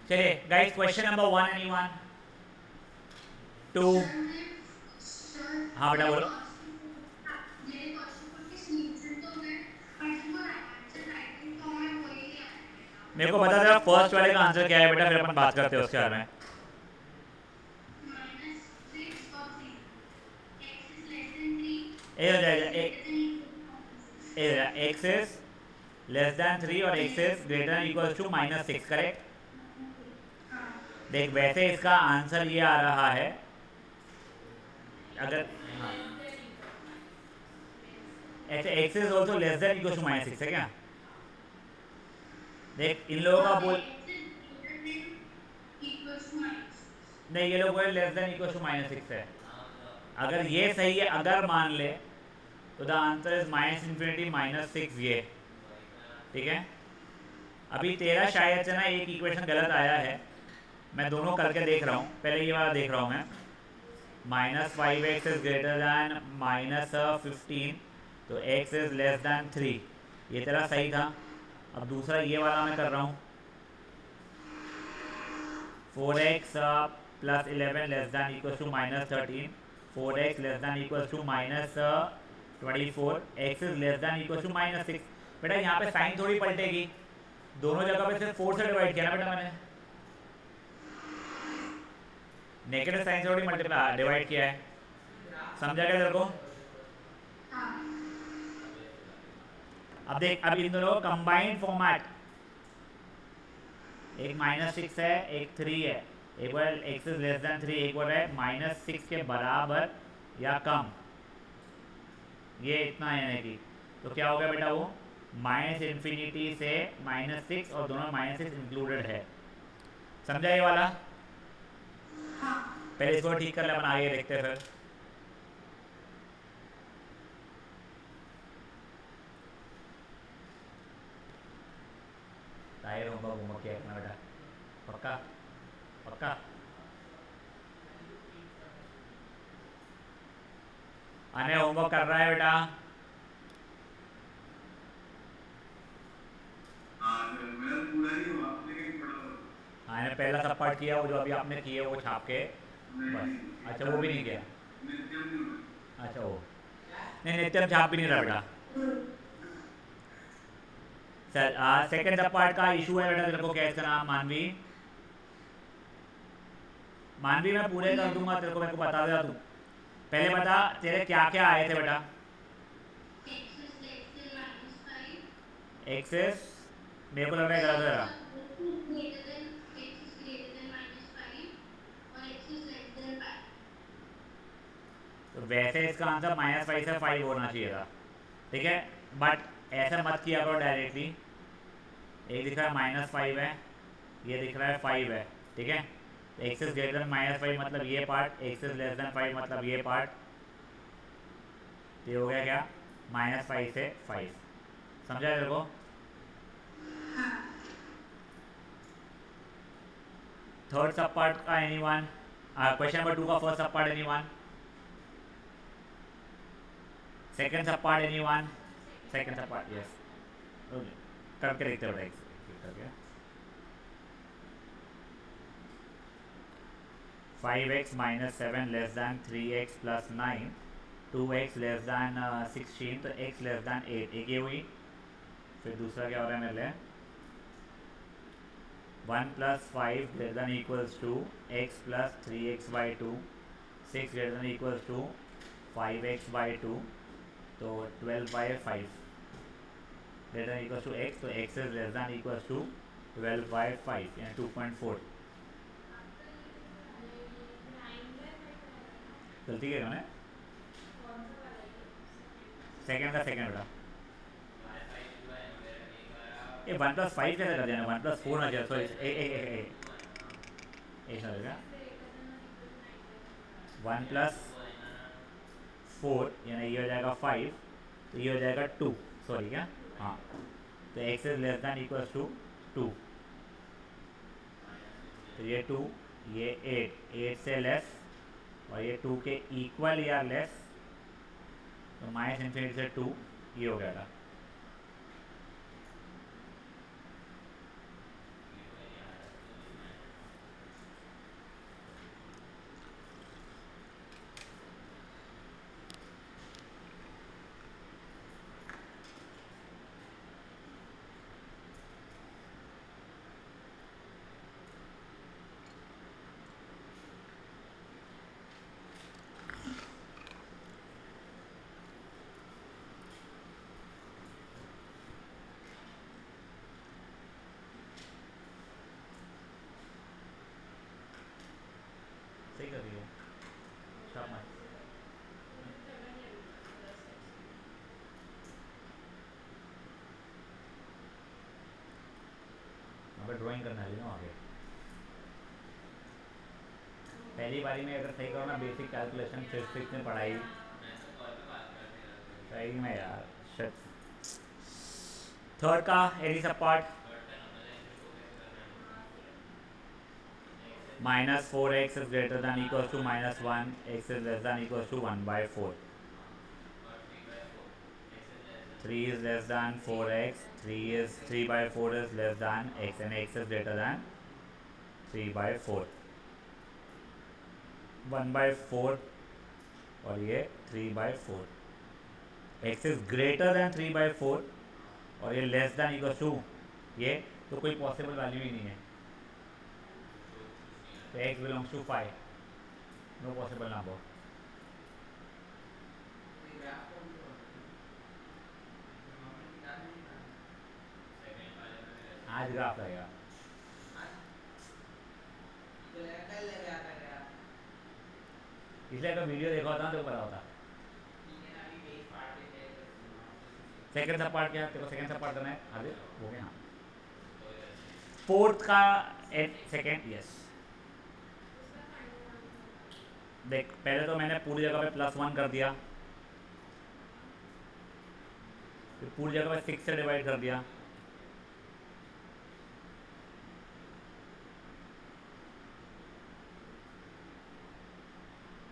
चलिए guys, question number 1, anyone? 2? हाँ बेटा बोलो। मेरे को बता दो फर्स्ट वाले का आंसर क्या है बेटा, फिर अपन बात करते हैं उसके बारे में। ए हो जाएगा एक्स इज लेस देन 3 और X is greater than equal to -6, correct? देख वैसे इसका आंसर ये आ रहा है अगर, हाँ, ऐसे X is also less than equal to -6 है क्या? देख इन लोगों का बोल, नहीं ये लोग बोले लेस देन इक्वल टू -6 है। अगर ये सही है, अगर मान ले, तो द आंसर इज -∞ -6 ये, ठीक है? अभी तेरा शायद से ना एक इक्वेशन गलत आया है, मैं दोनों करके देख रहा हूँ, पहले ये वाला देख रहा हूँ मैं। -5x इज ग्रेटर दैन -15, तो x इज लेस दैन 3, ये तेरा सही था। अब दूसरा ये वाला मैं कर रहा हूँ, 4x plus 11 less than equal to -13, 4x less than equal to -24, x is less than equal to -6। बेटा यहाँ पे साइन थोड़ी पलटेगी, दोनों जगह पे सिर्फ 4 से डिवाइड किया ना बेटा मैंने, नेगेटिव साइन से थोड़ी मल्टीप्लाई डिवाइड किया है। समझा क्या तेरे को? अब देख, अब इन दोनों कंबाइंड फॉर्मेट, एक -6 है एक 3 है, एक बार x इज लेस देन 3, एक बार है -6 के बराबर या कम, ये इतना है कि, तो क्या हो गया बेटा वो -∞ से -6, और दोनों -6 इंक्लूडेड है। समझा ये वाला? पहले इसको ठीक कर ले, अपन आगे देखते हैं फिर। टायर होमवर्क किया अपना बेटा, पक्का पक्का? अने होमवर्क कर रहा है बेटा? हाँ पहला सब पार्ट किया, वो जो अभी आपने किए वो छाप के बस। अच्छा वो भी नहीं किया? अच्छा वो नहीं, नित्यम छाप भी नहीं रहा बेटा। सर सेकंड सब पार्ट का इशू है बेटा तेरे को, क्या इसका नाम? मानवी। मानवी मैं पूरे कर दूंगा तेरे को, मेरे को बता दे तू। पहले बता तेरे क्या क्या आए थे बेटा। एक्सेस मेरे को लग रहा है गलत है। तो वैसे इसका आंसर -5 से 5 होना चाहिए था, ठीक है? बट ऐसा मत किया करो डायरेक्टली। एक दिख रहा है -5 है, ये दिख रहा है 5 है, ठीक है? एक्स इज ग्रेटर देन -5 मतलब ये part, x is less than 5 मतलब ये पार्ट, ये हो गया क्या? -5 से 5। समझा तेरे को? थर्ड सब पार्ट का एनीवन? क्वेश्चन नंबर 2 का फर्स्ट सब पार्ट एनीवन? सेकंड सब पार्ट एनीवन? सेकंड सब पार्ट यस, करके देखते हो करके। 5x - 7 less then 3x plus 9, 2x less than 16, तो x लेस दैन 8, एक ये हुई। फिर दूसरा क्या हो रहा है मेरे लिए? 1 + 5 greater than equals to x plus 3x/2, 6 greater than equals to 5x/2, तो 12/5 greater than equals to x, तो x is less than equals to 12/5 यानी 2.4। गलती की मैंने, सेकेंड का सेकेंड बेटा। ये 1 + 5 कैसे कर देना? 1 + 4 ना चाहिए, सॉरी ऐसा हो गया। 1 + 4 यानी ये हो जाएगा 5, तो ये हो जाएगा 2, सॉरी क्या, हाँ। तो x is less than equals to 2, तो ये 2, ये 8 से लेस, और ये 2 के इक्वल या लेस, तो -∞ से 2, ये हो गया। पर ड्राइंग करना है ना आगे। पहली बारी में अगर सही करो ना बेसिक कैलकुलेशन फिजिक्स में पढ़ाई सही में यार शिट। थर्ड का एनी सब part minus 4x is greater than equals to minus 1, x is less than equals to 1 by 4. 3 is less than 4x, 3 by 4 is less than x and x is greater than 3 by 4. 1 by 4 और ये 3 by 4. x is greater than 3 by 4 और ये less than equals to ये तो कोई possible value ही नहीं है। So x belongs to 5. No possible number. आज ग्राफ लगेगा इसलिए अगर वीडियो देखा होता तो पता होता। सेकंड सब पार्ट क्या तेरे को सेकंड सब पार्ट करना है आगे हो गया। हाँ फोर्थ का सेकंड यस देख पहले तो मैंने पूरी जगह पे +1 कर दिया फिर पूरी जगह पे 6 से डिवाइड कर दिया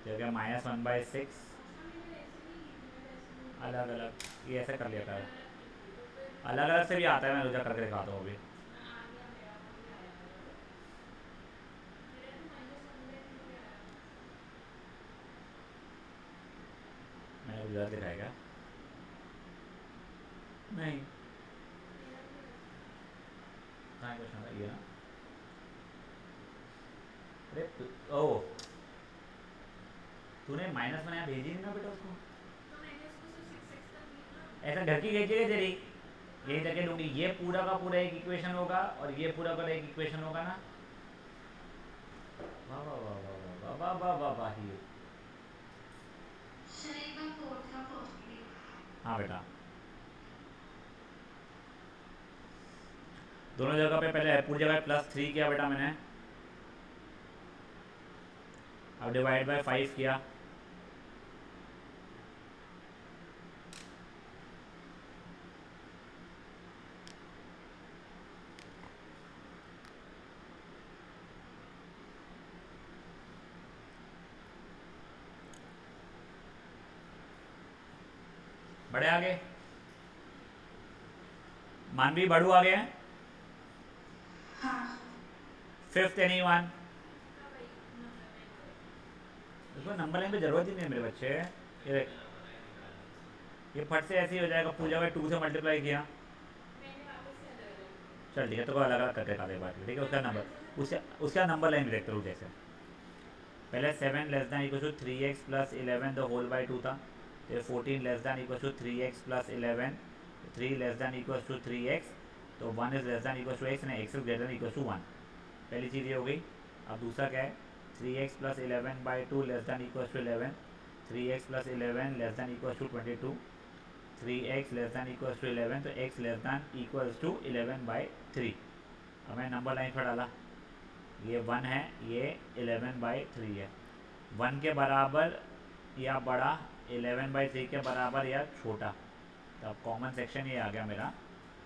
तो क्या -1/6 अलग अलग ये ऐसे कर लिया था अलग अलग से भी आता है मैं रोजा करके दिखाता हूँ अभी। मैंने गुजरात दिखाया क्या नहीं कहाँ क्वेश्चन था ये ना अरे ओ तूने माइनस बनाया भेजी नहीं ना बेटा उसको ऐसा घर की भेजिएगा तेरी यही करके लूँगी ये पूरा का पूरा एक इक्वेशन होगा और ये पूरा का एक इक्वेशन होगा ना। वाह वाह वाह वाह वाह वाह वाह वाह ही हाँ बेटा दोनों जगह पे पहले पूरी जगह +3 किया बेटा मैंने अब डिवाइड बाय 5 किया बड़े आगे मानवी बड़ू आ गए हैं। फिफ्थ एनीवन इसको नंबर लाइन पे जरूरत ही नहीं है मेरे बच्चे ये फट से ऐसे ही हो जाएगा पूजा में 2 से मल्टीप्लाई किया चल ठीक है तो अलग अलग करके खा बात ठीक है उसका नंबर उसका नंबर लाइन भी देखते रहो जैसे पहले 7 less than equal to 3x + 11 the whole by 2 था तो 14 less than equal to 3x + 11 3 less than equal to 3x तो 1 is less than equal to x ना x is greater than equal to 1 पहली चीज़ ये हो गई। अब दूसरा क्या है 3x + 11 by 2 less than equal to 11 3x + 11 less than equal to 22 3x less than equal to 11 तो x less than equal to 11/3। अब मैं नंबर लाइन पर डाला ये 1 है ये 11/3 है 1 के बराबर या बड़ा 11/3 के बराबर या छोटा तो अब कॉमन सेक्शन ये आ गया मेरा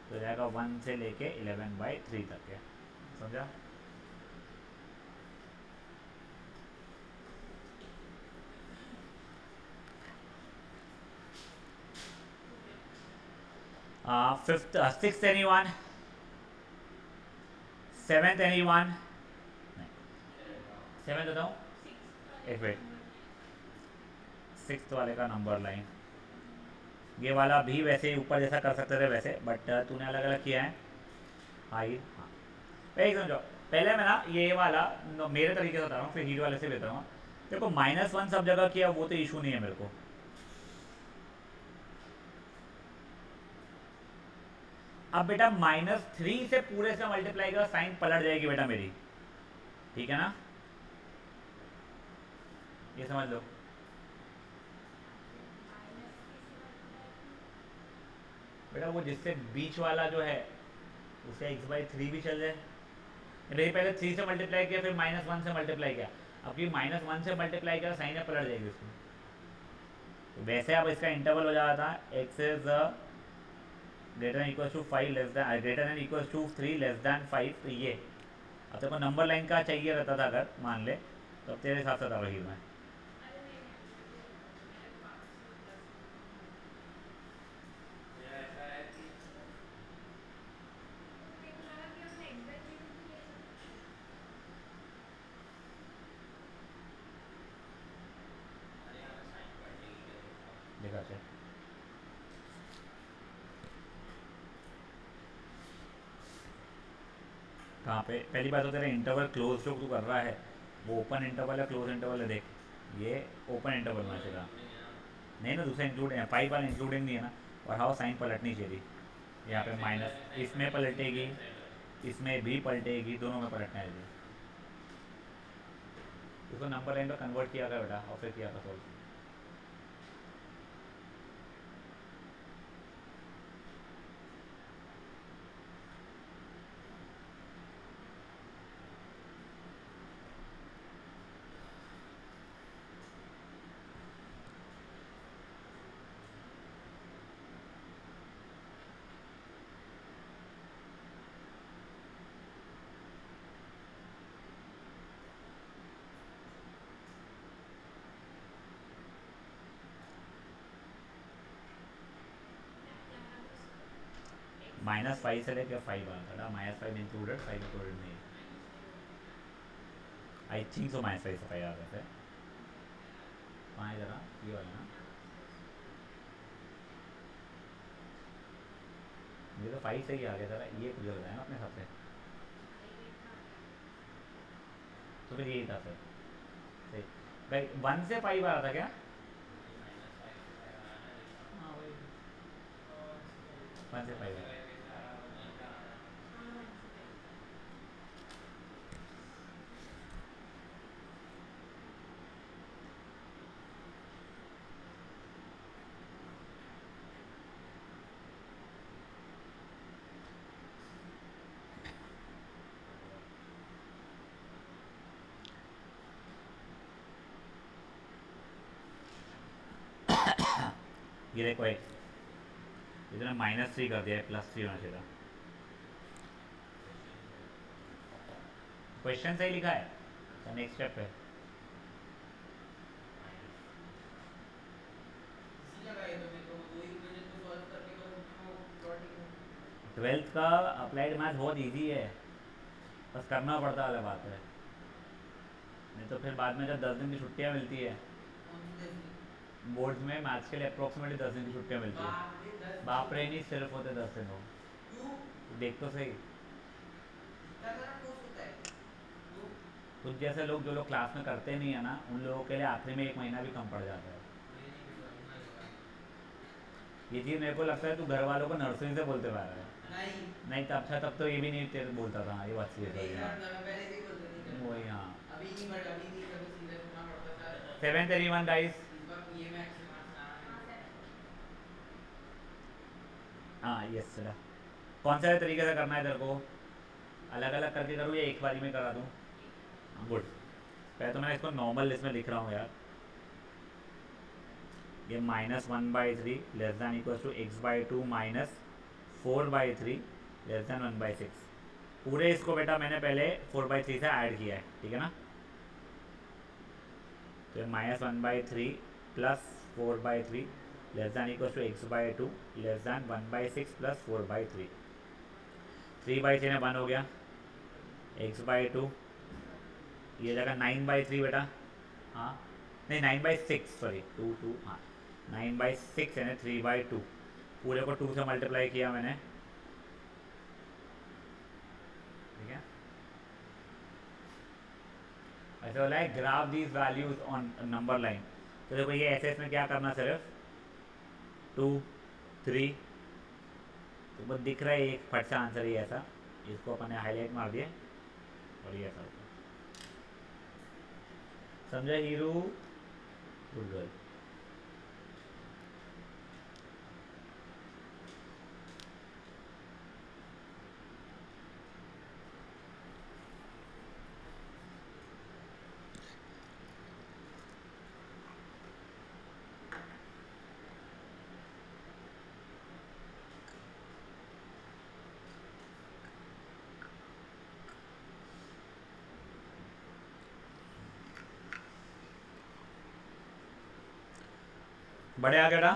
तो जाएगा 1 से लेके 11/3 तक है समझा। Fifth sixth anyone seventh anyone seventh बताऊँ एक मिनट सिक्स्थ वाले का नंबर लाइन ये वाला भी वैसे ही ऊपर जैसा कर सकते थे वैसे बट तूने अलग अलग किया है। हाँ ये हाँ एक समझो पहले मैं ना ये वाला मेरे तरीके से बता रहा हूँ फिर हीट वाले से बताऊँगा देखो -1 सब जगह किया वो तो इशू नहीं है मेरे को। अब बेटा -3 से पूरे से मल्टीप्लाई का साइन पलट जाएगी बेटा मेरी ठीक है ना ये समझ लो बेटा वो जिससे बीच वाला जो है उसे x/3 भी चल जाए नहीं, पहले 3 से मल्टीप्लाई किया, फिर -1 से मल्टीप्लाई किया। अब कि -1 से मल्टीप्लाई किया साइन में पलट जाएगी उसमें। तो वैसे अब इसका इंटरवल हो जाता है x is greater than equal to 5 less than greater than equal to 3 less than 5। तो ये अब तेरे को नंबर लाइन का चाहिए रहता था अगर मान ले, तो अब तेरे हिसाब से था वही में। देखा से कहाँ पे पहली बात तो तेरा इंटरवल क्लोज जो तू कर रहा है वो ओपन इंटरवल है क्लोज इंटरवल है, देख ये ओपन इंटरवल में चला नहीं ना, दूसरा इंक्लूड है, 5 वाला इंक्लूडिंग नहीं है ना। और हाउ साइन पलटनी चाहिए यहाँ पे माइनस इसमें पलटेगी, इसमें भी पलटेगी, दोनों में पलटना है। उसको नंबर लाइन पर कन्वर्ट किया था बेटा और फिर किया था सॉल्व। -5 से लेकर 5 आता था, -5 इंक्लूडेड 5 इंक्लूडेड नहीं। आई थिंक सो -5 से 5 आ गए थे। कहाँ है जरा ये वाला ना, ये तो 5 से ही आ गया था, ये कुछ लग रहा है ना अपने हिसाब से। तो फिर यही था फिर सही भाई, 1 से 5 आ रहा था क्या? हाँ वही 1 से 5 है। ये देखो एक इतना -3 कर दिया है, +3 होना चाहिए था। क्वेश्चन सही लिखा है तो नेक्स्ट स्टेप है। ट्वेल्थ का अप्लाइड मैथ बहुत इजी है, बस करना पड़ता है, अलग बात है। नहीं तो फिर बाद में जब 10 दिन की छुट्टियाँ मिलती है बोर्ड्स में मैथ्स के लिए अप्रोक्सीमेटली 10 दिन की छुट्टियाँ मिलती है। बाप रे नहीं सिर्फ होते 10 दिन हो, देख तो सही। कुछ जैसे लोग जो लोग क्लास में करते नहीं है ना, उन लोगों के लिए आखिरी में 1 महीना भी कम पड़ जाता है। ये चीज़ मेरे को लगता है तू घर वालों को नर्सरी से बोलते हुए आ रहा है। नहीं तो अच्छा, तब तो ये भी नहीं तेरे बोलता था, ये बात सही है। वही हाँ, 731 गाइस। हाँ यस सर, कौन सा तरीके से करना है तेरे को? अलग अलग करके करूँ या एक बारी में करा दूँ? गुड। पहले तो मैं इसको नॉर्मल लिस्ट में लिख रहा हूँ यार। ये -1/3 less than equal to x/2 -4/3 less than 1/6। पूरे इसको बेटा मैंने पहले 4/3 से ऐड किया है, ठीक है ना। तो ये -1/3 plus 4/3 less than equal to x/2 less than 1/6 plus 4/3। 3/3 में 1 हो गया, x/2 ये जगह 9/3 बेटा। हाँ नहीं 9/6 सॉरी 2 हाँ 9/6 यानी 3/2। पूरे को 2 से मल्टीप्लाई किया मैंने, ठीक है। ऐसा बोला है graph these values on number line. तो देखो ये ऐसे इसमें क्या करना, सिर्फ 2 3 तो बस दिख रहा है एक फट सा आंसर ही ऐसा, इसको अपन ने हाईलाइट मार दिया और ये ऐसा होता। समझा हीरो? Good girl. बढ़े आगे बेटा।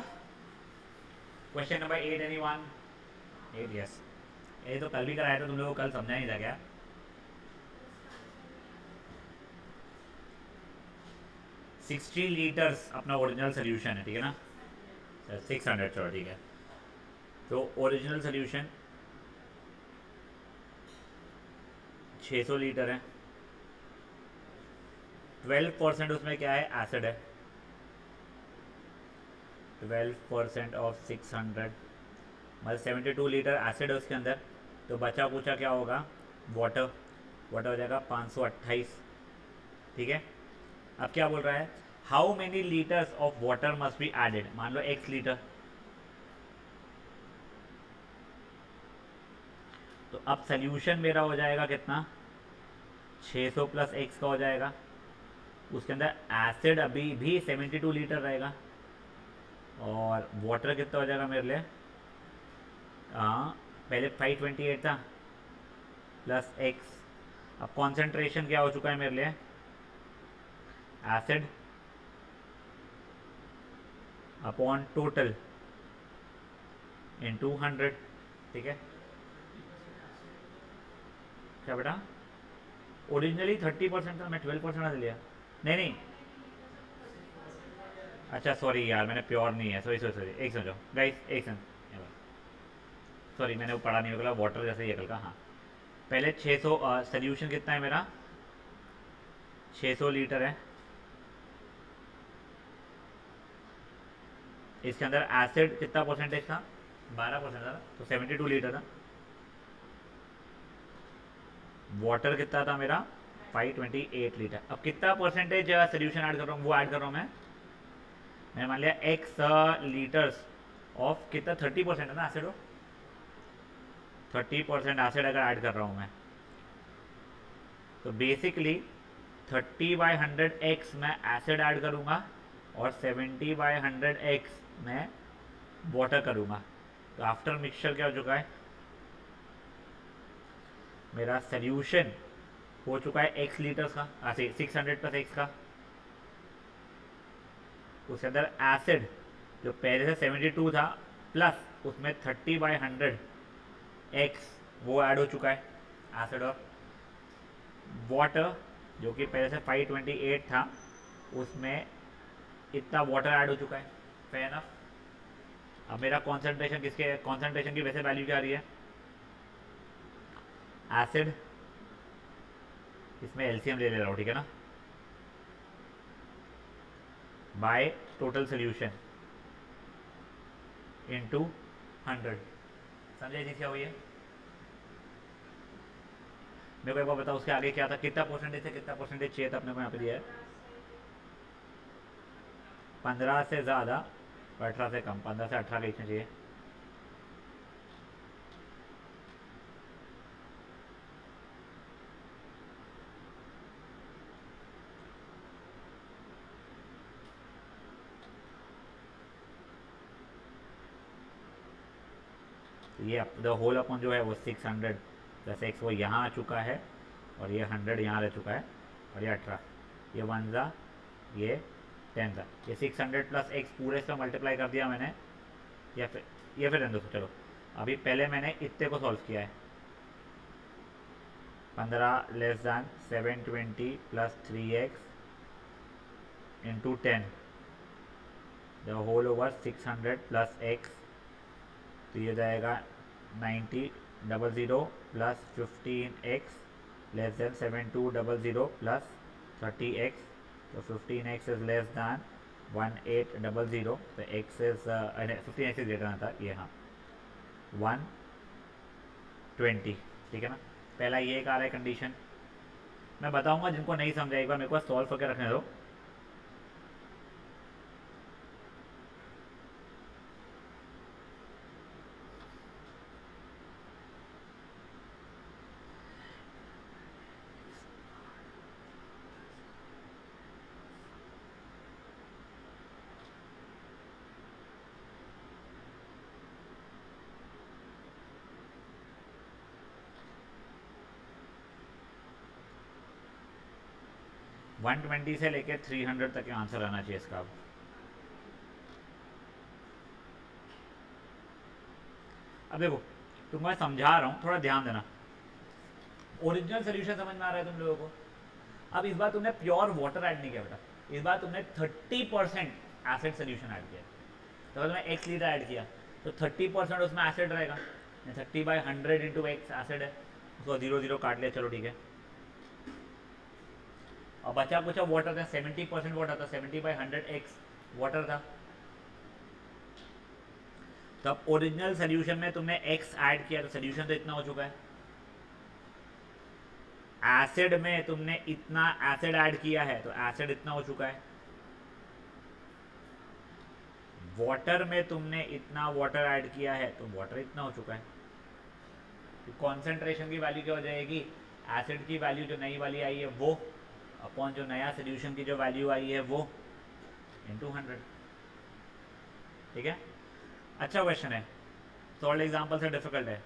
Question number 8 anyone? 8 यस। ये तो कल भी कराया था तुम लोगों को, कल समझा नहीं था क्या? सिक्सटी लीटर्स अपना ओरिजिनल सोल्यूशन है, ठीक है ना? 600, चलो ठीक है। तो ओरिजिनल सोल्यूशन 600 लीटर है। 12% उसमें क्या है? एसिड है। 12% ऑफ 600 मतलब 72 लीटर एसिड है उसके अंदर। तो बचा पूछा क्या होगा? वाटर। वाटर हो जाएगा 528, ठीक है। अब क्या बोल रहा है? How many litres of water must be added. मान लो x लीटर। तो अब सोल्यूशन मेरा हो जाएगा कितना? 600 प्लस x का हो जाएगा। उसके अंदर एसिड अभी भी 72 लीटर रहेगा। और वाटर कितना हो जाएगा मेरे लिए? हाँ, पहले 528 था प्लस x। अब कॉन्सेंट्रेशन क्या हो चुका है मेरे लिए? एसिड अपॉन टोटल इन 200, ठीक है। क्या बेटा? ओरिजिनली 30% था, मैं 12% लिया। नहीं नहीं, अच्छा सॉरी यार, मैंने प्योर नहीं है, सॉरी सॉरी सॉरी, एक समझो गाइस, एक सेकंड। सॉरी, मैंने वो पढ़ा नहीं होगा, वाटर जैसे ही का। हाँ, पहले 600 सोल्यूशन कितना है मेरा? 600 लीटर है। इसके अंदर एसिड कितना परसेंटेज था? 12% था, तो 72 लीटर था। वाटर कितना था मेरा? 528 लीटर। अब कितना परसेंटेज सोल्यूशन ऐड कर रहा हूँ, वो ऐड कर रहा हूँ मैं मान लिया x लीटर्स ऑफ कितना? 30% है ना एसिड हो। 30% एसिड अगर ऐड कर रहा हूँ मैं, तो बेसिकली 30/100x मैं एसिड ऐड करूँगा और 70/100x मैं वाटर करूँगा। तो आफ्टर मिक्सचर क्या हो चुका है? मेरा सोल्यूशन हो चुका है x लीटर्स का, 600 प्लस x का। उसके अंदर एसिड जो पहले से 72 था प्लस उसमें 30/100 x वो ऐड हो चुका है एसिड। और वाटर जो कि पहले से 528 था, उसमें इतना वाटर ऐड हो चुका है। Fair enough. अब मेरा कॉन्सेंट्रेशन किसके, कॉन्सेंट्रेशन की वैसे वैल्यू क्या आ रही है? एसिड, इसमें एलसीएम ले रहा हूँ, ठीक है ना, बाय टोटल सोल्यूशन इनटू 100। समझे चीज क्या हुई है? मेरे को एक बार बताओ, उसके आगे क्या था? कितना परसेंटेज से कितना परसेंटेज चाहिए था अपने को यहाँ पे दिया है? 15 से ज़्यादा और 18 से कम, 15 से 18 के बीच में चाहिए। तो ये द होल अपॉन जो है वो 600 प्लस एक्स वो यहाँ आ चुका है, और ये 100 यहाँ रह चुका है, और ये 18, ये 1 था, ये 10 था, ये 600 प्लस एक्स पूरे इसका मल्टीप्लाई कर दिया मैंने। या फिर ये फिर दोस्तों चलो, अभी पहले मैंने इतने को सॉल्व किया है। 15 less than 720 plus 3x into 10 the whole over 600 plus x. तो ये जाएगा 9000 plus 15x less than 7200 plus 30x। तो 15x इज लेस दैन 1800, तो x is 15x is greater था ये, हाँ 120, ठीक है ना। पहला ये एक आ रहा है कंडीशन, मैं बताऊंगा जिनको नहीं समझा एक बार मेरे को सॉल्व करके रखने दो। 120 से लेके 300 तक का आंसर आना चाहिए इसका। अब देखो तुमको मैं समझा रहा हूँ, थोड़ा ध्यान देना। ओरिजिनल सोल्यूशन समझ में आ रहा है तुम लोगों को? अब इस बार तुमने प्योर वाटर ऐड नहीं किया बेटा, इस बार तुमने 30% एसिड सोल्यूशन ऐड किया। तो अगर तुमने x लीटर ऐड किया तो 30% उसमें एसिड रहेगा, 30/100 इंटू एक्स एसिड है, उसको 0 काट लिया, चलो ठीक है। और बचा कुछ वाटर था, 70% वाटर था, 70/100 एक्स वाटर था। तब ओरिजिनल सोल्यूशन में तुमने x ऐड किया तो सोल्यूशन तो इतना हो चुका है। एसिड में तुमने इतना एसिड ऐड किया है तो एसिड इतना हो चुका है। वाटर में तुमने इतना वाटर ऐड किया है तो वाटर इतना हो चुका है। तो कॉन्सेंट्रेशन की वैल्यू क्या हो जाएगी? एसिड की वैल्यू जो नई वाली आई है वो अपॉन जो नया सोल्यूशन की जो वैल्यू आई है वो इंटू 100। ठीक है, अच्छा क्वेश्चन है, सॉल्व एग्जाम्पल से डिफिकल्ट है।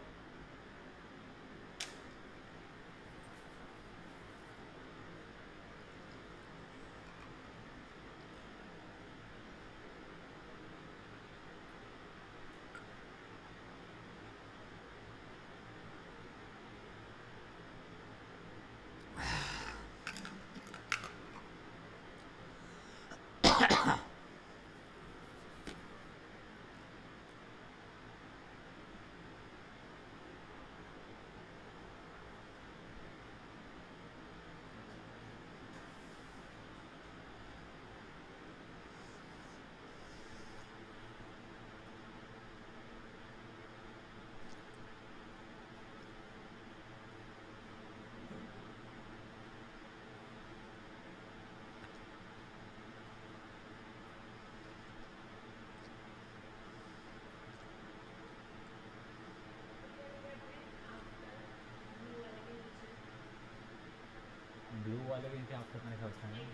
ब्लू वाले के नीचे आफ्टर मैंने सोचा है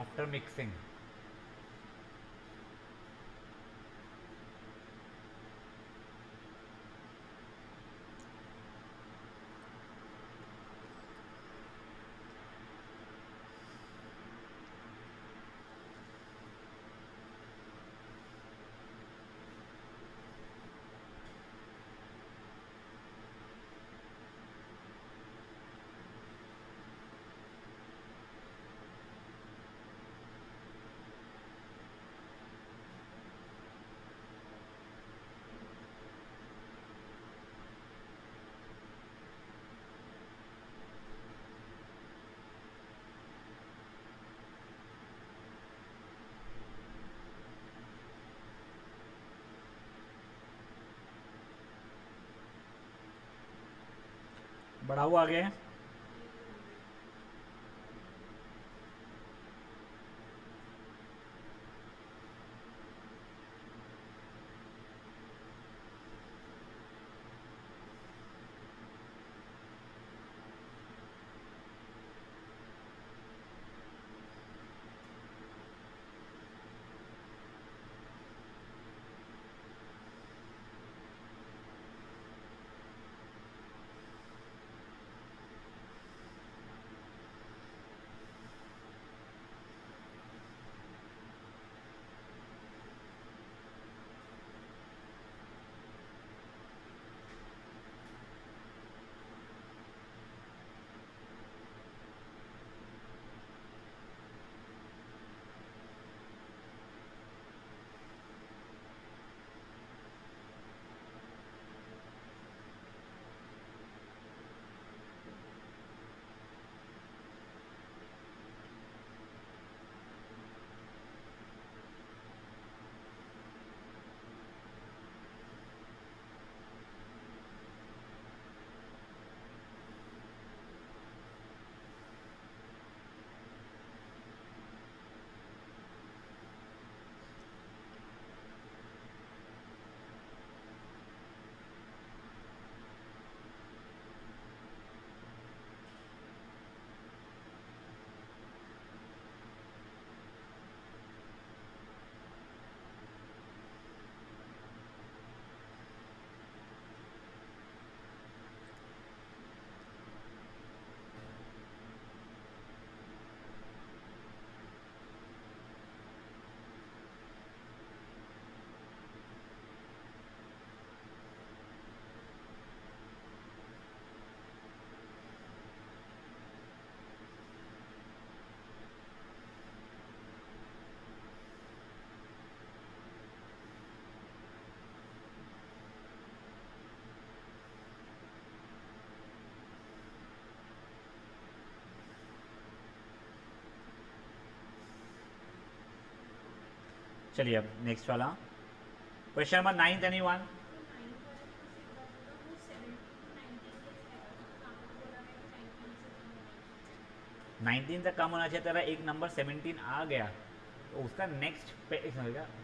आफ्टर मिक्सिंग। बढ़ाओ आगे। चलिए अब नेक्स्ट वाला क्वेश्चन नंबर 9 एनीवन। 19 तक कम होना चाहिए, तेरा एक नंबर 17 आ गया तो उसका नेक्स्ट पे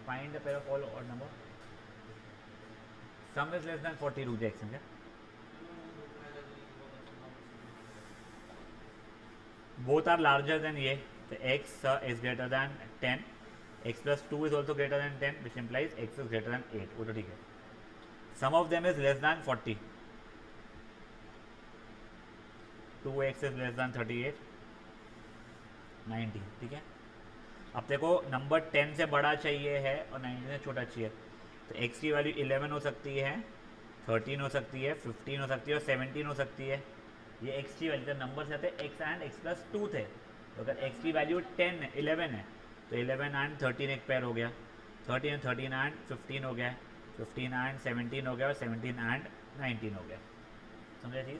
find the pair of all odd number some is less than 40 रुक जाए समझा। बोथ आर लार्जर देन ये, तो x is greater then 10, x plus 2 is also greater than 10 which implies x is greater than 8, वो तो ठीक है। Sum of them is less than 40, 2x is less than 38, 19, ठीक है। अब देखो नंबर 10 से बड़ा चाहिए है और 19 से छोटा चाहिए, तो x की वैल्यू 11 हो सकती है, 13 हो सकती है, 15 हो सकती है और 17 हो सकती है। ये x की वैल्यू नंबर से आते x एंड x plus 2 थे, तो अगर x की वैल्यू 10 है 11 है तो 11 एंड 13 एक पेयर हो गया, 13 एंड 15 हो गया, 15 एंड 17 हो गया और 17 एंड 19 हो गया। समझा चीज़?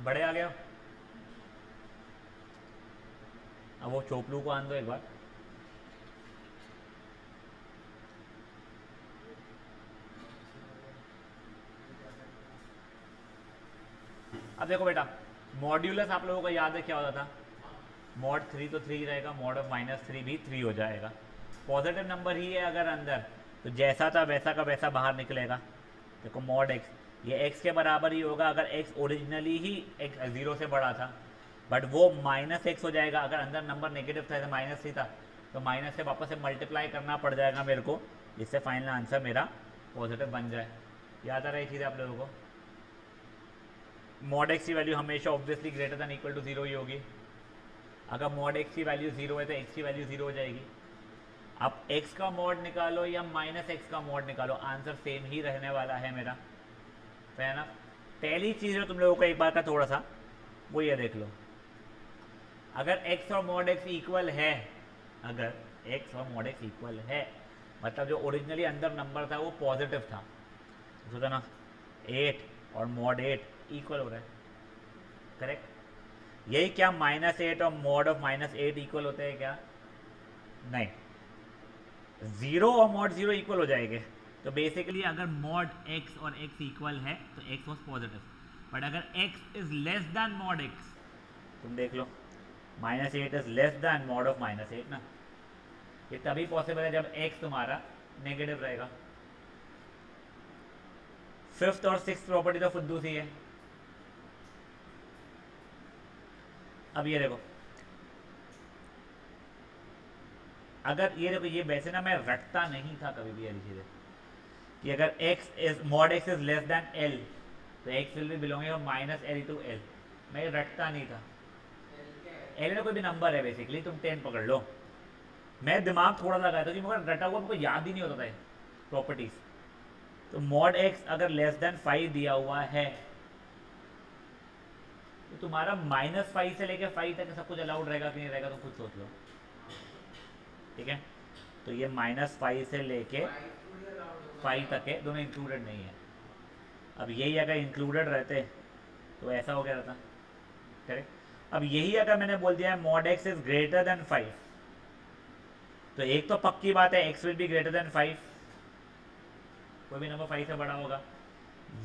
बड़े आ गया। अब वो चोपलू को आन दो एक बार। अब देखो बेटा, मॉड्यूलस आप लोगों को याद है क्या होता था? मॉड 3 तो 3 रहेगा, मॉड ऑफ -3 भी 3 हो जाएगा। पॉजिटिव नंबर ही है अगर अंदर, तो जैसा था वैसा का वैसा बाहर निकलेगा। देखो मॉड x, ये x के बराबर ही होगा अगर x ओरिजिनली ही x 0 से बड़ा था, बट वो -x हो जाएगा अगर अंदर नंबर नेगेटिव था, -3 था, तो माइनस से वापस से मल्टीप्लाई करना पड़ जाएगा मेरे को, जिससे फाइनल आंसर मेरा पॉजिटिव बन जाए। याद आ रही चीज़ आप लोगों को? मॉड x की वैल्यू हमेशा obviously greater than equal to 0 ही होगी। अगर मॉड x की वैल्यू 0 है तो x की वैल्यू 0 हो जाएगी। अब x का मॉड निकालो या -x का मॉड निकालो, आंसर सेम ही रहने वाला है मेरा। है ना? पहली चीज़ है तुम लोगों को एक बार का थोड़ा सा वो ये देख लो, अगर x और मॉड x इक्वल है, अगर x और मॉड x इक्वल है मतलब जो ओरिजिनली अंदर नंबर था वो पॉजिटिव था, सोचा ना 8 और मॉड 8 इक्वल हो रहा है, करेक्ट? यही क्या -8 और मॉड ऑफ -8 इक्वल होते हैं क्या? नहीं, 0 और मॉड 0 इक्वल हो जाएंगे। तो बेसिकली अगर मॉड x और x इक्वल है तो x वॉज पॉजिटिव, बट अगर x is less then mod x, तुम देख लो -8 is less then mod of -8 ना, ये तभी पॉसिबल है जब x तुम्हारा नेगेटिव रहेगा। फिफ्थ और सिक्स्थ प्रॉपर्टी तो फुद्दू सी है। अब ये देखो, अगर ये देखो, ये वैसे ना मैं रटता नहीं था कभी भी, ऐसी चीज़ें कि अगर x is mod x is less than l तो x will be belonging of -l to l, मैं ये रटता नहीं था। l में कोई भी नंबर है बेसिकली, तुम 10 पकड़ लो, मैं दिमाग थोड़ा लगाया था कि मगर रटा हुआ मुझको याद ही नहीं होता था प्रॉपर्टीज। तो मॉड x अगर लेस देन 5 दिया हुआ है तो तुम्हारा -5 से लेकर 5 तक सब कुछ अलाउड रहेगा कि नहीं रहेगा, तुम खुद सोच लो, ठीक है? तो ये -5 से लेके 5 तक है, दोनों इंक्लूडेड नहीं है। अब यही अगर इंक्लूडेड रहते तो ऐसा हो गया रहता, करेक्ट? अब यही अगर मैंने बोल दिया है mod x is greater then 5, तो एक तो पक्की बात है x will be greater than 5, कोई भी नंबर 5 से बड़ा होगा,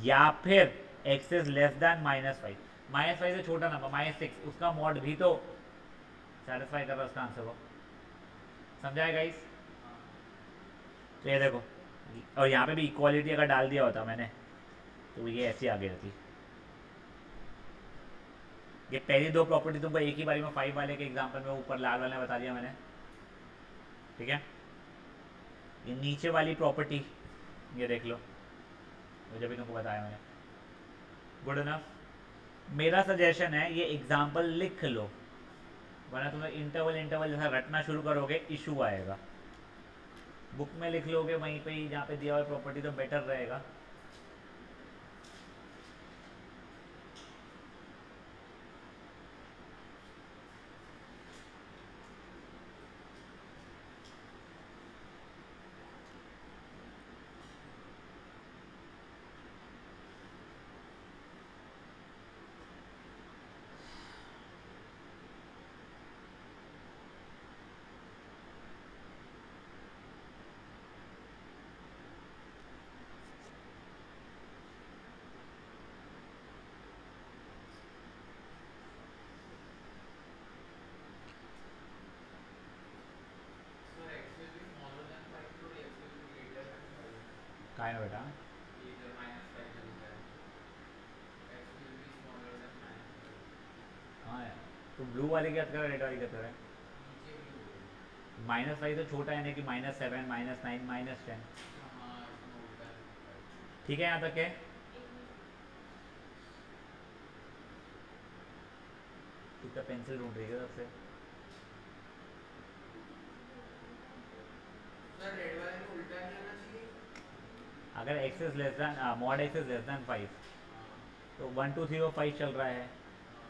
या फिर x इज लेस देन -5, -5 से छोटा नंबर -6, उसका मॉड भी तो सेटिस्फाई कर रहा है उसका आंसर को। समझाए गाइस? तो ये देखो, और यहाँ पे भी इक्वालिटी अगर डाल दिया होता मैंने तो ये ऐसी आ गई रहती। ये पहली दो प्रॉपर्टी तुमको एक ही बारी में 5 वाले के एग्जांपल में ऊपर लाल वाले में बता दिया मैंने, ठीक है? ये नीचे वाली प्रॉपर्टी ये देख लो, मुझे भी तुमको बताया मैंने। Good enough. मेरा सजेशन है ये एग्जांपल लिख लो, वरना तुम्हें इंटरवल जैसा रटना शुरू करोगे इशू आएगा। बुक में लिख लोगे वहीं पे ही जहाँ पे दिया हुआ प्रॉपर्टी तो बेटर रहेगा। काय ना बेटा, हाँ यार, तो ब्लू वाले की बात कर रहा है, रेड वाली की बात कर रहा है? -5 तो छोटा है ना कि -7, -9, -10। ठीक है यहाँ तक है। तू क्या पेंसिल ढूंढ रही है सबसे? अगर x is less then mod x is less then 5, तो 1 2 3 और 5 चल रहा है,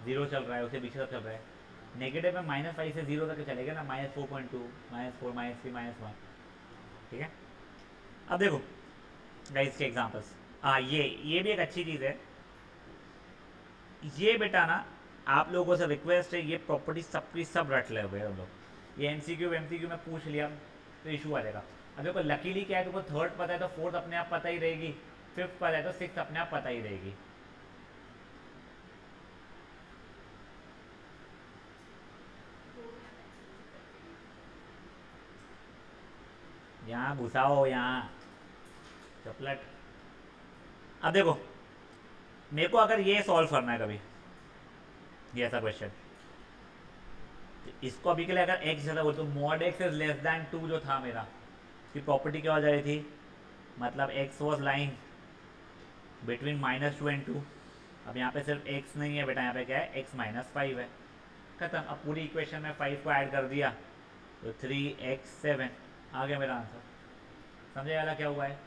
0 चल रहा है, उससे पीछे सब चल रहा है। नेगेटिव में -5 से 0 तक चलेगा ना, -4.2, -4, -3, -1। ठीक है। अब देखो गाइस के एग्जांपल्स। हाँ, ये भी एक अच्छी चीज़ है। ये बेटा ना, आप लोगों से रिक्वेस्ट है, ये प्रॉपर्टी सबकी सब रट ले हुए हम लोग। ये एमसीक्यू में पूछ लिया तो इशू आ जाएगा। अब देखो लकीली क्या है, तुमको थर्ड पता है तो फोर्थ अपने आप पता ही रहेगी, फिफ्थ पता है तो सिक्स अपने आप पता ही रहेगी। यहाँ घुसाओ यहाँ चपलट। अब देखो, मेरे को अगर ये सॉल्व करना है कभी, ये ऐसा क्वेश्चन, इसको अभी के लिए अगर x ज़्यादा हो तो mod x is less then 2 जो था मेरा, इसकी प्रॉपर्टी क्या हो जा रही थी, मतलब x was lying between -2 and 2। अब यहाँ पे सिर्फ x नहीं है बेटा, यहाँ पे क्या है, x -5 है। खत्म। अब पूरी इक्वेशन में 5 को ऐड कर दिया तो 3x7 आ गया मेरा आंसर। समझे वाला क्या हुआ है?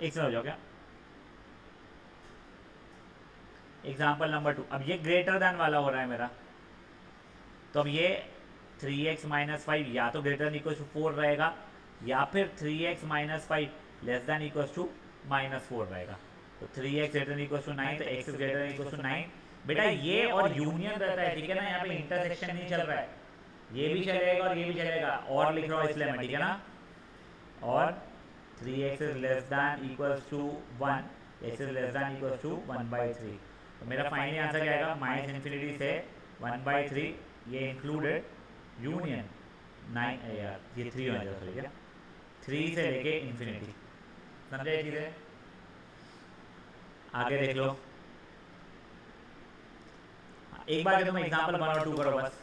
एक समझ जाओ क्या। एग्जाम्पल नंबर 2, अब ये ग्रेटर दैन वाला हो रहा है मेरा, तो अब ये 3x-5 या तो ग्रेटर इक्वल टू 4 रहेगा, या फिर 3x-5 less than equal to -4 रहेगा। तो 3x ग्रेटर इक्वल टू 9, तो x ग्रेटर इक्वल टू 9। बेटा ये और यूनियन रहता है, ठीक है ना, यहाँ पे इंटरसेक्शन नहीं चल रहा है। ये भी चलेगा और ये भी चलेगा, और लिख रहा हूँ इसलिए मैं, ठीक है ना। और 3x is less than equal to 1, x is less than equal to 1/3। तो मेरा फाइनली आंसर क्या आएगा, -इन्फिनिटी से 1/3, ये इंक्लूडेड यूनियन 9, यार ये 3 होना चाहिए, ठीक है, 3 से लेके इन्फिनिटी। समझे ये चीज़ें? आगे देख लो। एक बार के तुम एग्जाम्पल 1 और 2 करो बस।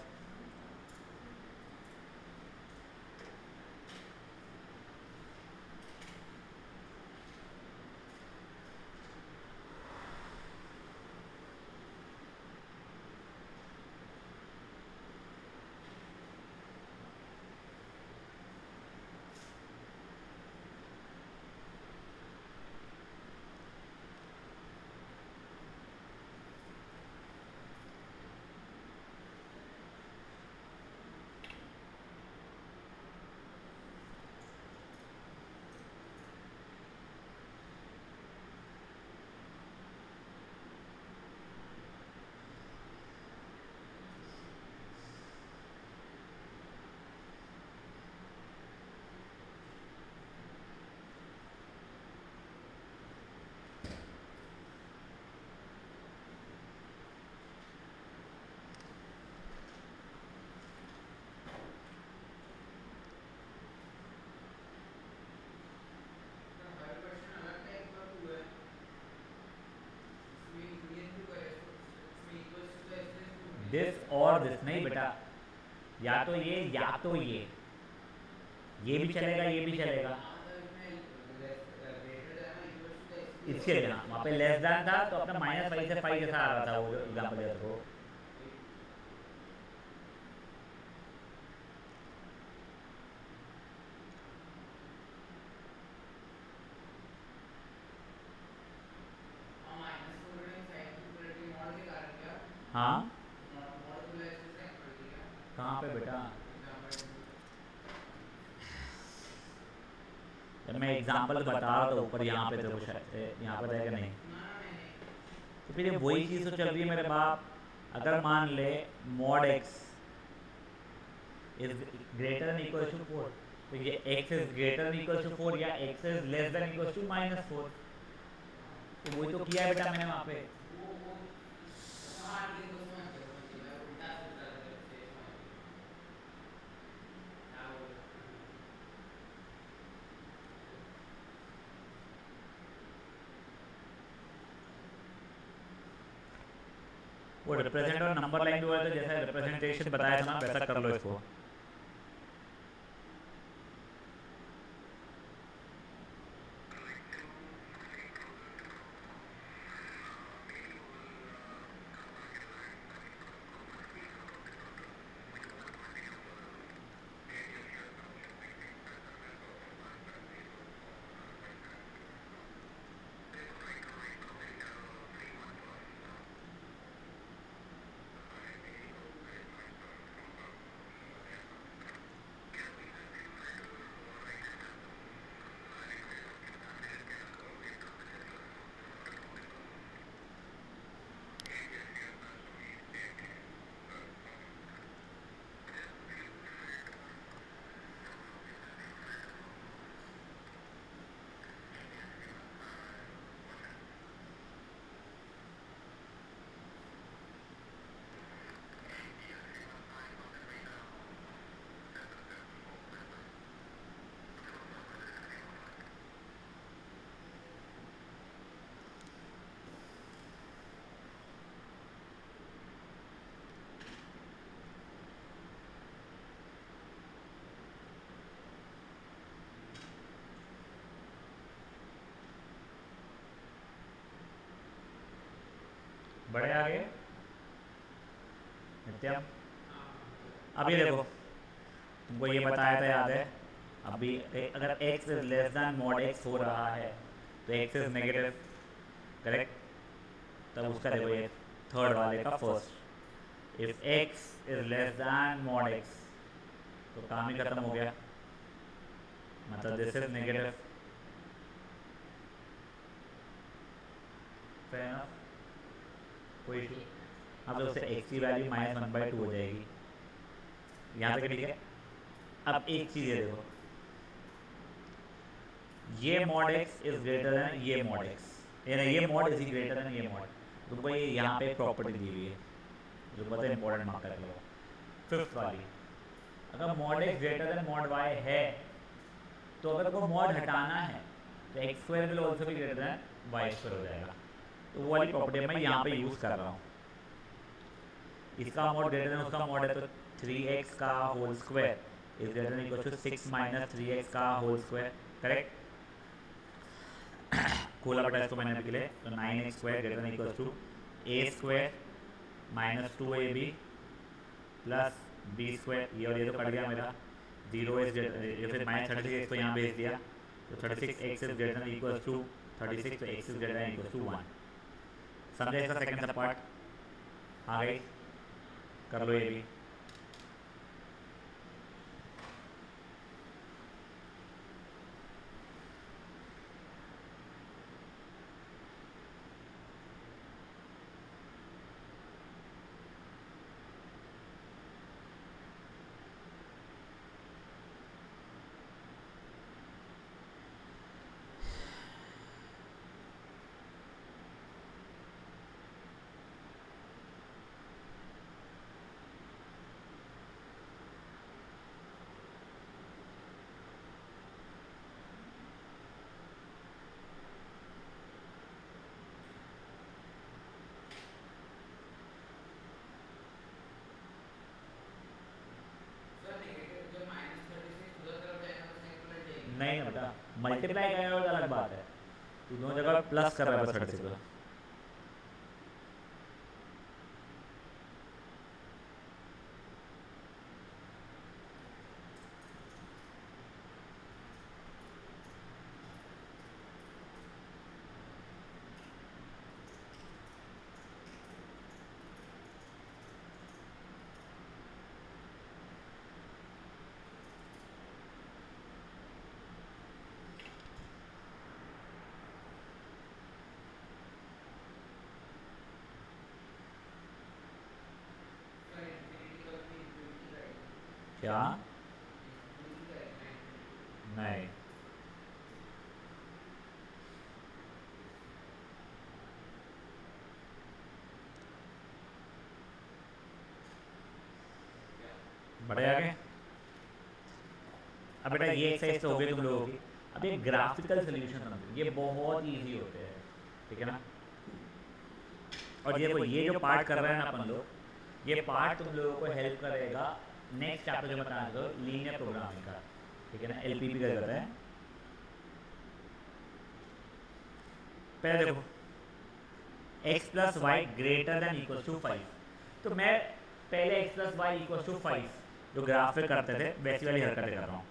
दिस और दिस नहीं बेटा, या तो ये या तो ये भी चलेगा, ये भी चलेगा। इसके लिए हाँ, वहाँ पे लेस दैन था तो अपना -5 से 5 जैसा आ रहा था वो जो एग्जाम्पल दिया था वो। हाँ कहाँ पे बेटा? जब मैं एग्जाम्पल बता रहा था ऊपर, यहाँ पे देखो शायद यहाँ पे रहेगा नहीं, तो फिर ये वही चीज़ तो चल रही है मेरे बाप। अगर मान ले mod x is greater than equal to 4, तो ये x is greater than equal to 4 या x is less than equal to -4, तो वही तो किया है बेटा मैंने वहाँ पे। वो रिप्रेजेंट और नंबर लाइन जो है तो जैसा रिप्रेजेंटेशन बताया था ना वैसा कर लो इसको। बड़े आगे नित्यम। अब ये देखो तुमको ये बताया था याद है अभी अगर x is less then mod x हो रहा है तो x इज नेगेटिव करेक्ट। तब उसका देखो ये थर्ड वाले का first if x is less then mod x तो काम ही खत्म हो गया मतलब दिस इज नेगेटिव। कोई इशू अब तो उससे x की वैल्यू -1/2 हो जाएगी यहाँ तक ठीक है। अब एक चीज़ ये देखो ये mod x is greater then ये मॉड x यानी ये मॉड इज ग्रेटर देन ये मॉड। तुमको ये यहाँ पे एक प्रॉपर्टी दी हुई है जो बहुत इंपॉर्टेंट मार्क कर लो फिफ्थ वाली। अगर mod x greater than mod y है तो अगर को मॉड हटाना है तो x square will also be greater than y square हो जाएगा। तो वो वाली प्रॉपर्टी मैं यहाँ पे यूज़ कर रहा हूँ। इसका मॉड ग्रेटर देन उसका मॉड है तो 3x का whole square is greater than equal to 6 - 3x का होल स्क्वायर करेक्ट। खोला बटा इसको मैंने अभी के लिए तो 9x square greater than equal to a square -2ab plus b square. ये और ये तो कट गया मेरा 0 इज ये फिर -36 को यहाँ भेज दिया तो 36x is greater than equal to 36 तो x is greater than equal to 1। समझे इसका सेकंड सा पार्ट आ गई कर लो ये भी। नहीं ना बेटा मल्टीप्लाई करेगा तो अलग बात है तू दोनों जगह प्लस कर रहा है बस 36 को। क्या नहीं बड़े आगे। अब बेटा ये एक्सरसाइज तो हो गई तुम लोगों की। अब ये ग्राफिकल सोल्यूशन समझो ये बहुत इजी होते हैं ठीक है ना। और ये जो पार्ट कर रहे हैं ना अपन लोग, ये पार्ट तुम लोगों को हेल्प करेगा नेक्स्ट चैप्टर जो बताना दो लीनियर प्रोग्रामिंग का, ठीक है ना, एलपीपी का करते हैं। पहले देखो x plus y greater than equal to 5, तो मैं पहले x plus y equal to 5 जो ग्राफ पे करते थे वैसी वाली हरकतें कर रहा हूँ।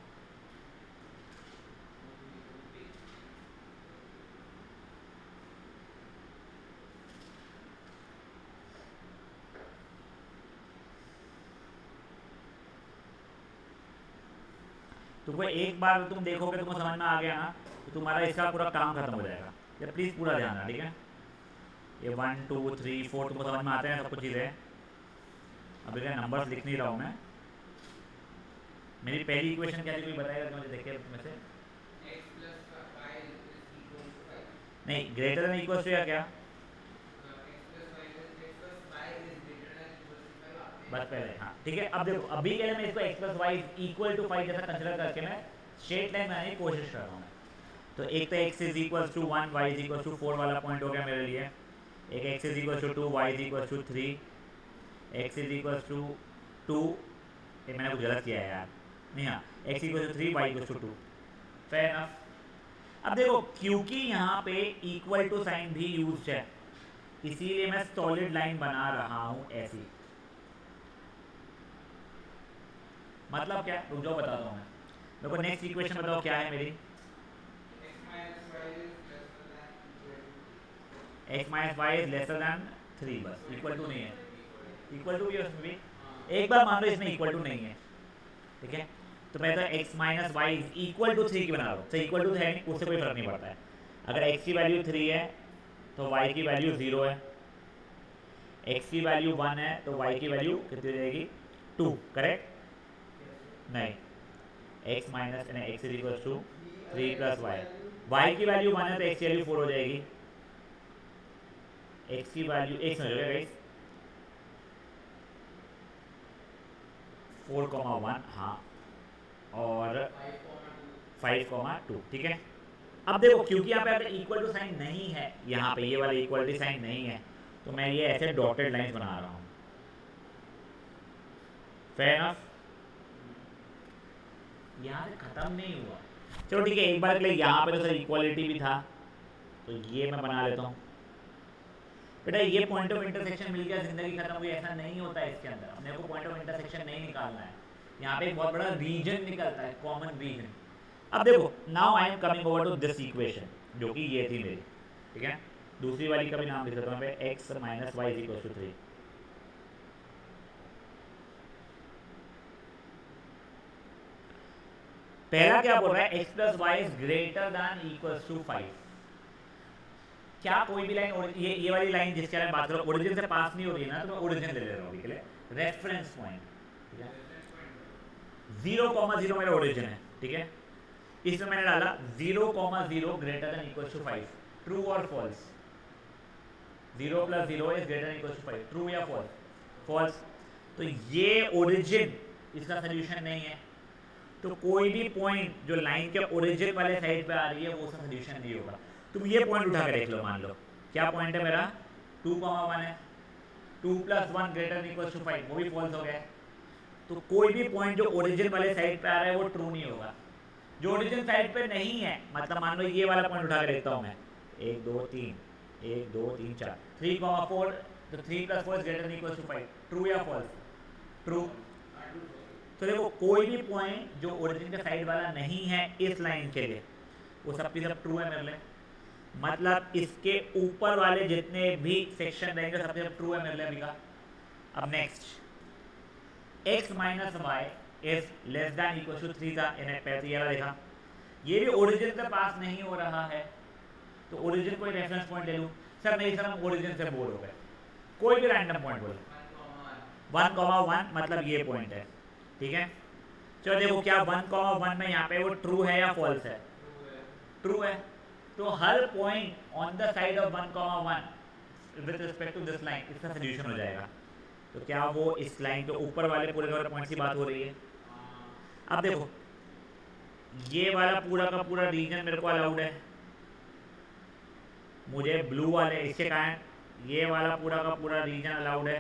तुमको एक बार तुम देखोगे तुमको समझ में आ गया ना, तो तुम्हारा इसका पूरा काम खत्म हो जाएगा। ये प्लीज़ पूरा ध्यान रखना, ठीक है। ये 1 2 3 4 तुमको समझ में आते हैं सब कुछ चीज़ें। अभी क्या नंबर्स लिख नहीं रहा हूँ मैं। मेरी पहली इक्वेशन क्या थी कोई बताएगा मुझे, देखे में से? नहीं, ग्रेटर देन इक्वल टू या क्या? बस पहले, हाँ ठीक है। अब देखो अभी के लिए मैं इसको x plus y equal to 5 जैसा कंसिडर करके मैं स्ट्रेट लाइन बनाने की कोशिश कर रहा हूँ। तो एक तो x is equal to 1 y is equal to 4 वाला पॉइंट हो गया मेरे लिए। एक x is equal to 2 y is equal to 3, x is equal to 2, ये मैंने कुछ गलत किया है यार, नहीं हाँ, x equal to 3 y equal to 2, fair enough. अब देखो क्योंकि यहाँ पे इक्वल टू साइन भी यूज है, इसीलिए मैं सॉलिड लाइन बना रहा हूँ ऐसी। मतलब क्या, रुक जाओ बताता हूँ मैं। मेरे को नेक्स्ट इक्वेशन बताओ क्या है मेरी। x minus y is lesser than 3, बस इक्वल टू नहीं है। इक्वल टू भी है उसमें भी, एक बार मान लो इसमें इक्वल टू नहीं है, ठीक है। तो मैं तो x minus y is equal to 3 की बना रहा हूँ, तो इक्वल टू है नहीं, उससे कोई फर्क नहीं पड़ता है। अगर x की वैल्यू 3 है तो y की वैल्यू 0 है, x की वैल्यू 1 है तो y की वैल्यू कितनी हो जाएगी 2, करेक्ट? नहीं, x minus x is equal to 3 plus y, y की वैल्यू 1 है तो x की वैल्यू 4 हो जाएगी, x की वैल्यू x में हो जाएगा 4,1, हाँ, और 5,2, ठीक है। अब देखो क्योंकि यहाँ पे अगर इक्वल टू साइन नहीं है, यहाँ पे ये वाला इक्वलिटी साइन नहीं है, तो मैं ये ऐसे डॉटेड लाइंस बना रहा हूँ, फेयर इनफ। यहाँ से खत्म नहीं हुआ, चलो ठीक है, एक बार के लिए यहाँ पे तो सर इक्वालिटी भी था, तो ये मैं बना लेता हूँ। बेटा ये पॉइंट ऑफ इंटरसेक्शन मिल गया, जिंदगी खत्म हुई, ऐसा नहीं होता है इसके अंदर। अपने को पॉइंट ऑफ इंटरसेक्शन नहीं निकालना है, यहाँ पे एक बहुत बड़ा रीजन निकलता है, कॉमन रीजन। अब देखो now I am coming over to this equation जो कि ये थी मेरी, ठीक है। दूसरी वाली का भी नाम लिख देता हूँ, x minus y is equal to 3। पहला क्या बोल रहा है, x plus y is greater than equal to 5। क्या कोई भी लाइन, ये वाली लाइन जिसके बारे में बात करो ओरिजिन से पास नहीं हो रही है ना, तो मैं ओरिजिन ले रहा हूँ अभी के लिए, रेफरेंस पॉइंट, ठीक है। 0,0 मेरा ओरिजिन है, ठीक है। इसमें मैंने डाला 0,0 greater than equal to 5, true और false. 0 plus 0 is greater than equal to 5, true या फॉल्स? फॉल्स। तो ये ओरिजिन इसका सोल्यूशन नहीं है, तो कोई भी पॉइंट जो लाइन के ओरिजिन वाले साइड पे आ रही है वो उसका सोल्यूशन नहीं होगा। तुम ये पॉइंट उठा कर देख लो, मान लो क्या पॉइंट है मेरा, 2,1 है, 2 plus 1 greater than equal to 5, वो भी फॉल्स हो गया। तो कोई भी पॉइंट जो ओरिजिन वाले साइड पे आ रहा है वो ट्रू नहीं होगा। जो ओरिजिन साइड पे नहीं है, मतलब मान लो ये वाला पॉइंट उठा कर देखता हूँ मैं, 1 2 3 1 2 3 4 3,4, तो 3 plus 4 is greater than equal to 5, true या फॉल्स? ट्रू। तो देखो कोई भी पॉइंट जो ओरिजिन के साइड वाला नहीं है इस लाइन के लिए, वो सब की सब ट्रू है मेरे लिए। मतलब इसके ऊपर वाले जितने भी सेक्शन रहेंगे सबसे सब ट्रू है मेरे लिए अभी का। अब next, x minus y is less than equal to 3 था, इन्हें पहले ये वाला देखा, ये भी ओरिजिन के पास नहीं हो रहा है, तो ओरिजिन कोई रेफरेंस पॉइंट ले लूँ। सर नहीं सर हम ओरिजिन से बोर हो गए, कोई भी रैंडम पॉइंट बोलो, 1,1 मतलब ये पॉइंट है, ठीक है। चलो देखो क्या 1,1 में यहाँ पे वो ट्रू है या फॉल्स है? ट्रू है। तो हर point on the side of 1,1 with respect to this line इसका सोल्यूशन हो जाएगा। तो क्या वो इस लाइन के ऊपर वाले पूरे वाले पॉइंट्स की बात हो रही है? अब देखो ये वाला पूरा का पूरा रीजन मेरे को अलाउड है, मुझे ब्लू वाले इसके कारण ये वाला पूरा का पूरा रीजन अलाउड है,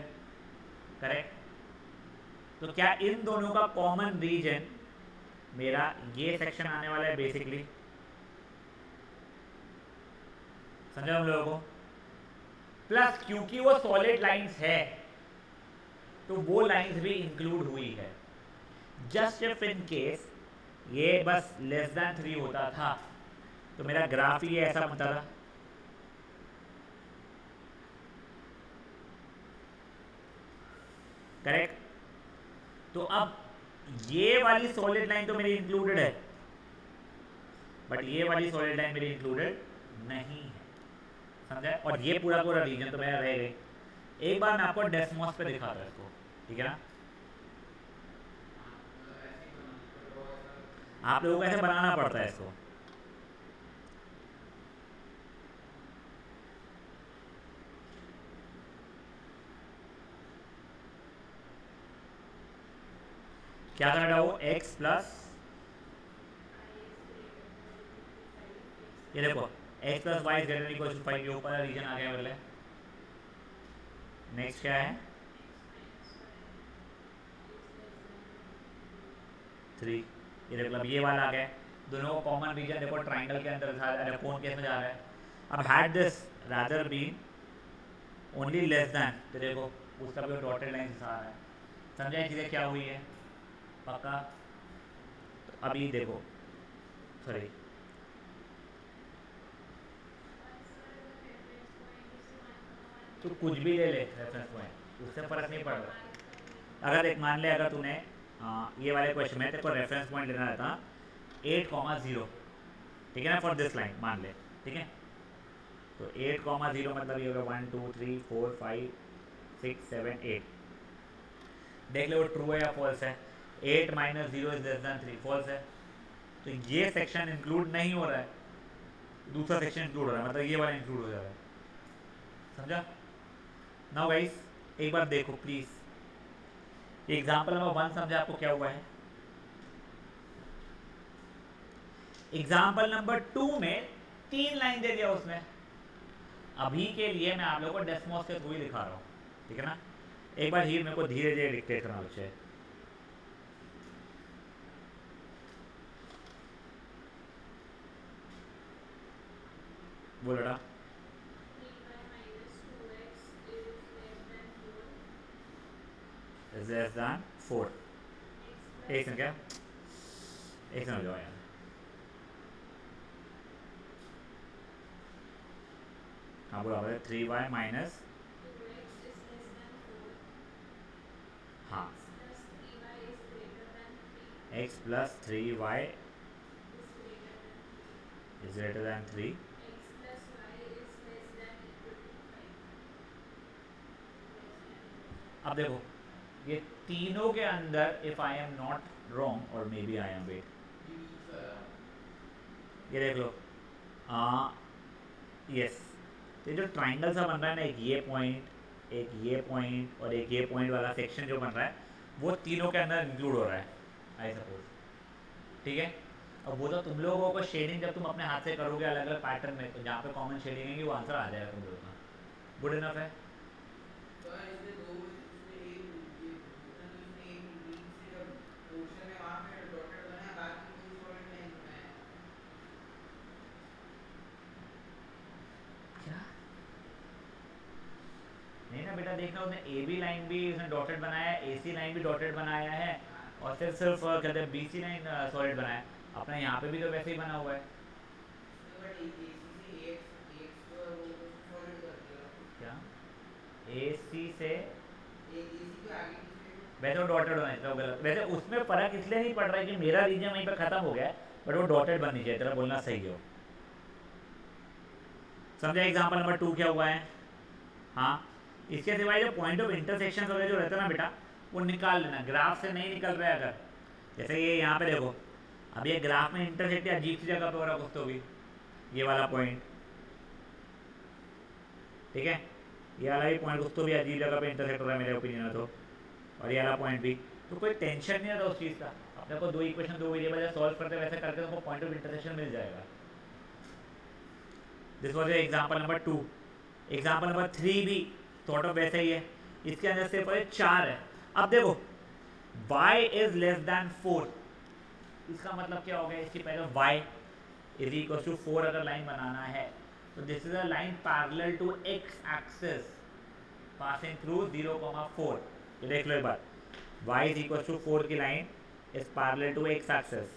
करेक्ट। तो क्या इन दोनों का कॉमन रीजन मेरा ये सेक्शन आने वाला है बेसिकली, समझा हम लोगों को। प्लस क्योंकि वो सॉलिड लाइंस है तो वो लाइंस भी इंक्लूड हुई है। जस्ट इफ इन केस ये बस लेस देन 3 होता था तो मेरा ग्राफ ही ऐसा बनता था, करेक्ट। तो अब ये वाली सॉलिड लाइन तो मेरी इंक्लूडेड है, बट ये वाली सॉलिड लाइन मेरी इंक्लूडेड नहीं है, समझा। और ये पूरा पूरा रीजन तो मेरा रह गई। एक बार मैं आपको डेस्मोस पे दिखाता हूँ इसको, ठीक है ना। आप लोगों को ऐसे बनाना पड़ता है इसको। क्या करना हो, x प्लस, ये देखो x plus y is greater equal to 5, ये ऊपर रीजन आ गया मेरे। नेक्स्ट क्या है 3, ये देखो अब ये वाला आ गया। दोनों को कॉमन रीजन देखो ट्राइंगल के अंदर जा रहा है, कौन केस में जा रहा है। अब had this rather been only less than, तो देखो उसका भी डॉटेड लाइन आ रहा है, समझा ये चीज़ें क्या हुई है पक्का। तो अभी देखो सॉरी, तो कुछ भी ले ले रेफरेंस पॉइंट, उससे फर्क नहीं पड़ रहा। अगर एक मान ले अगर तूने ये वाले क्वेश्चन में तेरे को रेफरेंस पॉइंट लेना रहता 8,0, ठीक है ना, फॉर दिस लाइन मान ले, ठीक है। तो 8,0 मतलब ये होगा 1 2 3 4 5 6 7 8। देख लो वो ट्रू है या फॉल्स है। 8 minus 0 is less than 3, false है। तो ये सेक्शन इंक्लूड नहीं हो रहा है, दूसरा सेक्शन इंक्लूड हो रहा है, मतलब ये वाला इंक्लूड हो जा रहा है, समझा। नाउ गाइस एक बार देखो प्लीज, एग्जाम्पल नंबर 1 समझा आपको क्या हुआ है। एग्जाम्पल नंबर 2 में 3 लाइन दे दिया उसने। अभी के लिए मैं आप लोगों को डेस्मोस के थ्रू ही दिखा रहा हूँ, ठीक है ना। एक बार ही मेरे को धीरे धीरे डिक्टेट करना बच्चे, बोलड़ा is less than 4। एक सेकंड, क्या एक सेकंड जाओ यार। हाँ बोला 3y माइनस, हाँ x प्लस 3y इज ग्रेटर दैन 3। अब देखो ये तीनों के अंदर if I am not wrong और maybe I am wait, ये देख लो यस, तो जो ट्राइंगल सा बन रहा है ना, एक ये पॉइंट एक ये पॉइंट और एक ये पॉइंट वाला सेक्शन जो बन रहा है वो तीनों के अंदर इंक्लूड हो रहा है आई सपोज, ठीक है। और वो तो तुम लोगों को शेडिंग जब तुम अपने हाथ से करोगे अलग अलग पैटर्न में, तो जहाँ पे कॉमन शेडिंग है वो आंसर आ जाएगा तुम लोगों का। गुड इनफ है। नहीं ना बेटा, देखना उसने ए बी लाइन भी उसने डॉटेड बनाया है, ए सी लाइन भी डॉटेड बनाया है, और फिर सिर्फ कहते हैं बी सी लाइन सॉलिड बनाया है। अपना यहाँ पे भी तो वैसे ही बना हुआ है। क्या ए सी से वैसे वो डॉटेड होना चाहिए, गलत वैसे उसमें फ़र्क इसलिए नहीं पड़ रहा है कि मेरा रीजन वहीं पर ख़त्म हो गया है, बट वो डॉटेड बननी चाहिए, तेरा बोलना सही हो। समझा एग्जाम्पल नंबर 2 क्या हुआ है। हाँ इसके सिवाय जो पॉइंट ऑफ इंटरसेक्शन वगैरह जो रहता है ना बेटा, वो निकाल लेना, ग्राफ से नहीं निकल रहा है। अगर जैसे ये यहाँ पे देखो, अब ये ग्राफ में इंटरसेक्ट अजीब सी जगह पे हो रहा है कुछ तो भी, ये वाला पॉइंट, ठीक है, ये वाला भी पॉइंट कुछ तो भी अजीब जगह पे इंटरसेक्ट हो रहा है मेरे ओपिनियन में तो, और ये वाला पॉइंट भी। तो कोई टेंशन नहीं रहता उस चीज़ का, अपने को 2 इक्वेशन 2 वेरिएबल सॉल्व करते वैसे करके तुमको पॉइंट ऑफ इंटरसेक्शन मिल जाएगा। This was example number 2। Example number 3 भी थोड़ा वैसे ही है, इसके अंदर से 4 है। अब देखो y इज लेस देन 4, इसका मतलब क्या हो गया, इसकी पहले y इज इक्वल टू 4 अगर लाइन बनाना है तो this is a line parallel to x axis passing through 0,4। ये देख लो एक बार, y इज इक्वल टू 4 की line is parallel to x axis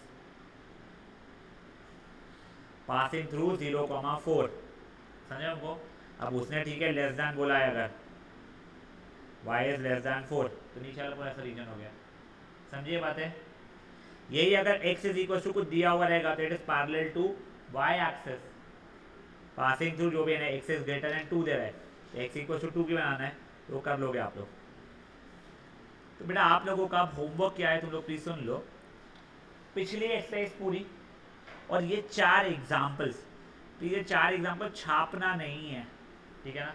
passing through 0,4, समझे हमको। अब उसने ठीक है लेस देन बोला है, अगर y इज लेस देन 4 तो नीचे वाला पूरा ऐसा रीजन हो गया, समझिए बात है। यही अगर x इज इक्वल टू कुछ दिया हुआ रहेगा तो it is parallel to y axis passing through जो भी है ना, x इज ग्रेटर देन 2 दे रहा है, x इक्वल टू 2 की बनाना है तो वो कर लोगे आप लोग। तो बेटा आप लोगों का होमवर्क क्या है तुम लोग प्लीज सुन लो, पिछली एक्सरसाइज पूरी और ये 4 एग्जाम्पल्स, तो ये 4 एग्जाम्पल छापना नहीं है, ठीक है ना,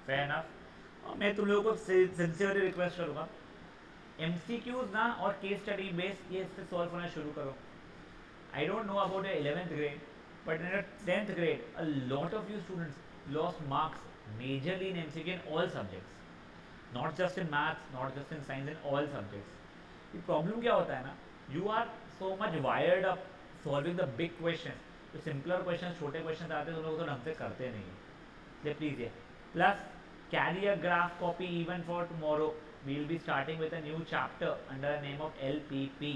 फेयर एनफ। और मैं तुम लोगों को सिंसियरली रिक्वेस्ट करूँगा MCQs ना और केस स्टडी बेस ये इससे सॉल्व होना शुरू करो। I don't know about 11th grade, but in 10th grade a lot of you students lost marks majorly in MCQ in all subjects, not just in maths, not just in science, in all subjects. ये problem क्या होता है ना, you are so much wired up solving the big question, तो simpler question छोटे question आते हैं तो लोग तो ढंग से करते नहीं है, इसलिए प्लीज ये plus carry a graph copy even for tomorrow. we will be starting with a new chapter under the name of LPP,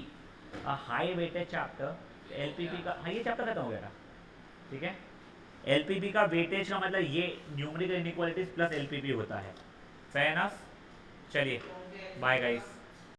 a high weighted chapter। LPP का हाँ ये चैप्टर खत्म हो गया था, ठीक है। LPP का वेटेज का मतलब ये न्यूमेरिकल इनइक्वालिटीज प्लस LPP होता है, फेयर एनफ। चलिए बाय गाइस।